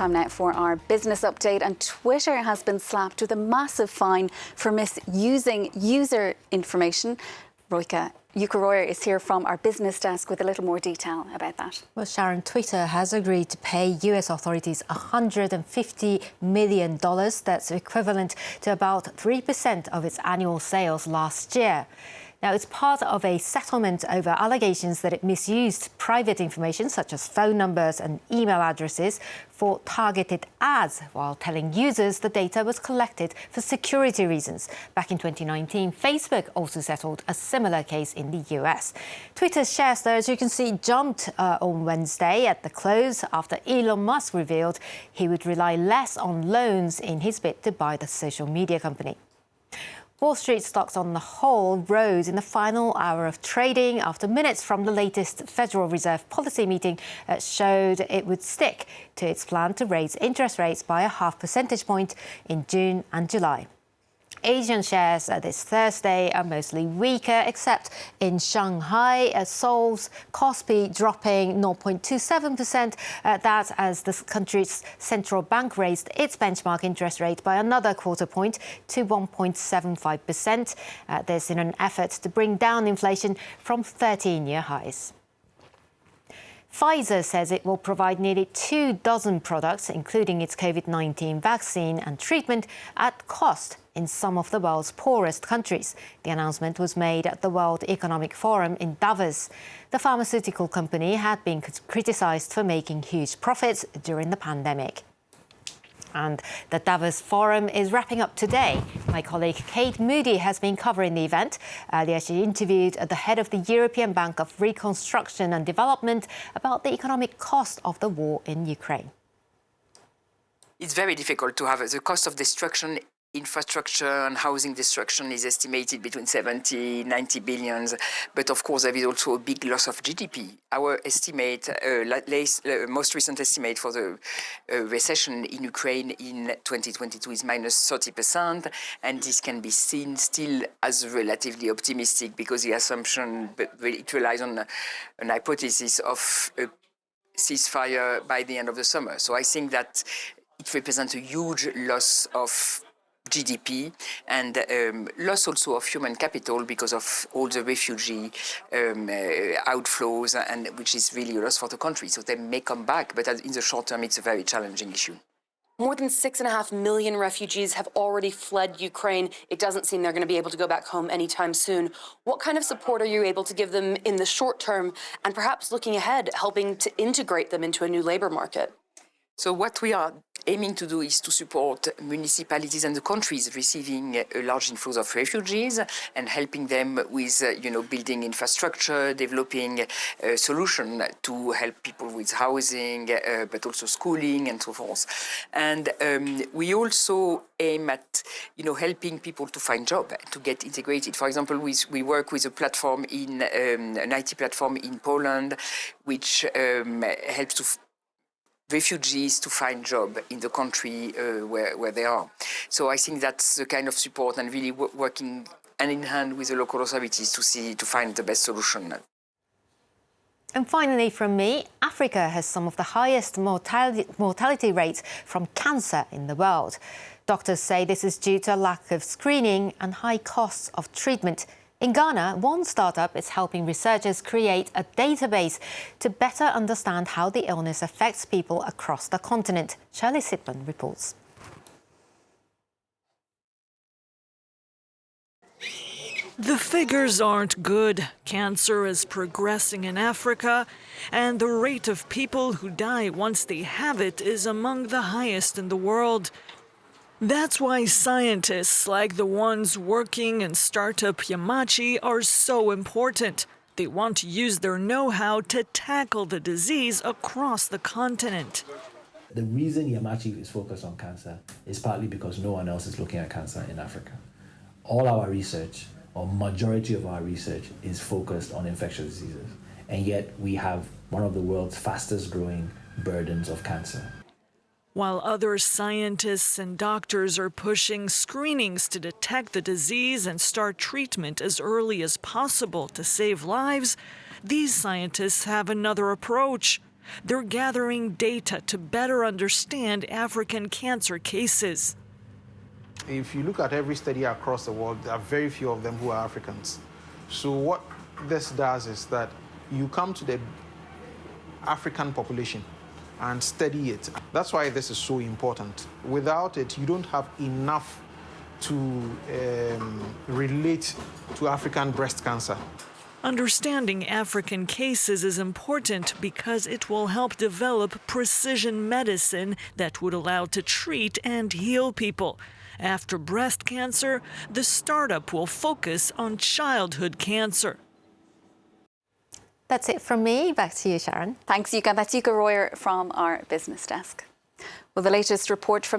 Time now for our business update. And Twitter has been slapped with a massive fine for misusing user information. Yuka Royer is here from our business desk with a little more detail about that. Well, Sharon, Twitter has agreed to pay US authorities $150 million. That's equivalent to about 3% of its annual sales last year. Now, it's part of a settlement over allegations that it misused private information, such as phone numbers and email addresses, for targeted ads, while telling users the data was collected for security reasons. Back in 2019, Facebook also settled a similar case in the US. Twitter's shares, though, as you can see, jumped on Wednesday at the close after Elon Musk revealed he would rely less on loans in his bid to buy the social media company. Wall Street stocks on the whole rose in the final hour of trading after minutes from the latest Federal Reserve policy meeting showed it would stick to its plan to raise interest rates by a half percentage point in June and July. Asian shares this Thursday are mostly weaker, except in Shanghai, Seoul's Kospi dropping 0.27%. That as the country's central bank raised its benchmark interest rate by another quarter point to 1.75%. This in an effort to bring down inflation from 13-year highs. Pfizer says it will provide nearly 24 products, including its COVID-19 vaccine and treatment, at cost in some of the world's poorest countries. The announcement was made at the World Economic Forum in Davos. The pharmaceutical company had been criticised for making huge profits during the pandemic. And the Davos Forum is wrapping up today. My colleague Kate Moody has been covering the event. Earlier, she interviewed the head of the European Bank of Reconstruction and Development about the economic cost of the war in Ukraine. It's very difficult to have the cost of destruction. Infrastructure and housing destruction is estimated between 70, 90 billions. But of course, there is also a big loss of GDP. Our estimate, most recent estimate for the recession in Ukraine in 2022 is minus 30%. And this can be seen still as relatively optimistic because the assumption it relies on an hypothesis of a ceasefire by the end of the summer. So I think that it represents a huge loss of GDP and loss also of human capital because of all the refugee outflows, and which is really a loss for the country. So they may come back, but in the short term, it's a very challenging issue. More than 6.5 million refugees have already fled Ukraine. It doesn't seem they're going to be able to go back home anytime soon. What kind of support are you able to give them in the short term, and perhaps looking ahead, helping to integrate them into a new labor market? So what we are aiming to do is to support municipalities and the countries receiving a large inflow of refugees and helping them with, building infrastructure, developing a solution to help people with housing, but also schooling and so forth. And we also aim at, helping people to find job, to get integrated. For example, we work with a platform an IT platform in Poland, which helps to refugees to find job in the country where they are. So I think that's the kind of support and really working hand in hand with the local authorities to find the best solution. And finally from me, Africa has some of the highest mortality rates from cancer in the world. Doctors say this is due to a lack of screening and high costs of treatment. In Ghana, one startup is helping researchers create a database to better understand how the illness affects people across the continent. Shirley Sitman reports. The figures aren't good. Cancer is progressing in Africa, and the rate of people who die once they have it is among the highest in the world. That's why scientists like the ones working in startup Yamachi are so important. They want to use their know-how to tackle the disease across the continent. The reason Yamachi is focused on cancer is partly because no one else is looking at cancer in Africa. All our research, or majority of our research, is focused on infectious diseases. And yet we have one of the world's fastest growing burdens of cancer. While other scientists and doctors are pushing screenings to detect the disease and start treatment as early as possible to save lives, these scientists have another approach. They're gathering data to better understand African cancer cases. If you look at every study across the world, there are very few of them who are Africans. So what this does is that you come to the African population and study it. That's why this is so important. Without it, you don't have enough to relate to African breast cancer. Understanding African cases is important because it will help develop precision medicine that would allow to treat and heal people. After breast cancer, the startup will focus on childhood cancer. That's it from me. Back to you, Sharon. Thanks, Yuka. That's Yuka Royer from our business desk. Well, the latest report from